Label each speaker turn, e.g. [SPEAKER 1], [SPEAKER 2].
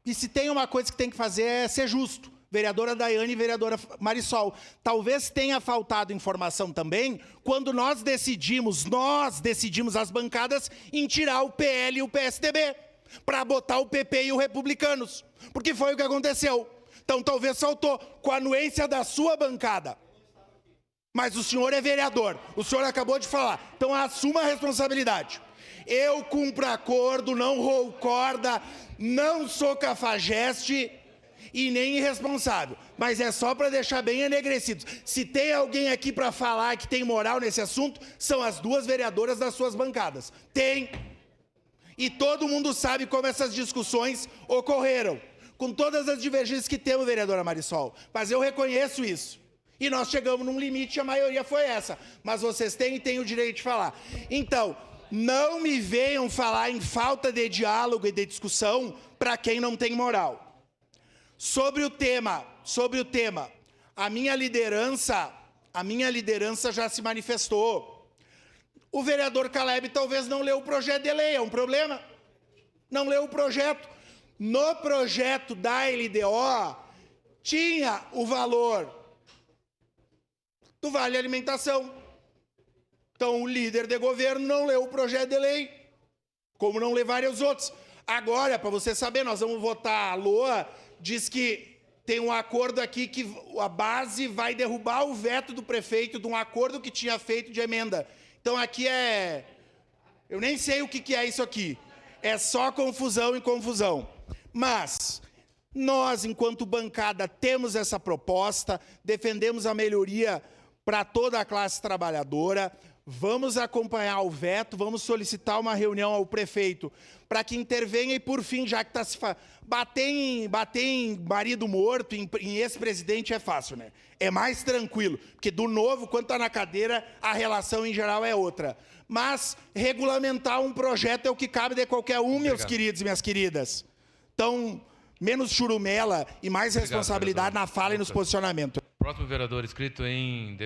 [SPEAKER 1] E se tem uma coisa que tem que fazer é ser justo. Vereadora Daiane e vereadora Marisol. Talvez tenha faltado informação também quando nós decidimos as bancadas em tirar o PL e o PSDB para botar o PP e o Republicanos. Porque foi o que aconteceu. Então talvez faltou com a anuência da sua bancada. Mas o senhor é vereador. O senhor acabou de falar. Então assuma a responsabilidade. Eu cumpro acordo, não roo corda, não sou cafajeste e nem irresponsável. Mas é só para deixar bem enegrecido. Se tem alguém aqui para falar que tem moral nesse assunto, são as duas vereadoras das suas bancadas. Tem. E todo mundo sabe como essas discussões ocorreram. Com todas as divergências que temos, vereadora Marisol. Mas eu reconheço isso. E nós chegamos num limite, a maioria foi essa. Mas vocês têm o direito de falar. Então, não me venham falar em falta de diálogo e de discussão para quem não tem moral. Sobre o tema, a minha liderança já se manifestou. O vereador Caleb talvez não leu o projeto de lei, é um problema. Não leu o projeto. No projeto da LDO, tinha o valor do Vale Alimentação. Então, o líder de governo não leu o projeto de lei, como não lê vários outros. Agora, para você saber, nós vamos votar a LOA, diz que tem um acordo aqui que a base vai derrubar o veto do prefeito de um acordo que tinha feito de emenda. Então, aqui é... Eu nem sei o que é isso aqui. É só confusão e confusão. Mas nós, enquanto bancada, temos essa proposta, defendemos a melhoria para toda a classe trabalhadora, vamos acompanhar o veto, vamos solicitar uma reunião ao prefeito para que intervenha e, por fim, já que está se... Bater em marido morto, em ex-presidente é fácil, né? É mais tranquilo, porque do novo, quando está na cadeira, a relação em geral é outra. Mas regulamentar um projeto é o que cabe de qualquer um, meus queridos e minhas queridas. Então, menos churumela e mais responsabilidade na fala e nos posicionamentos.
[SPEAKER 2] Próximo vereador inscrito em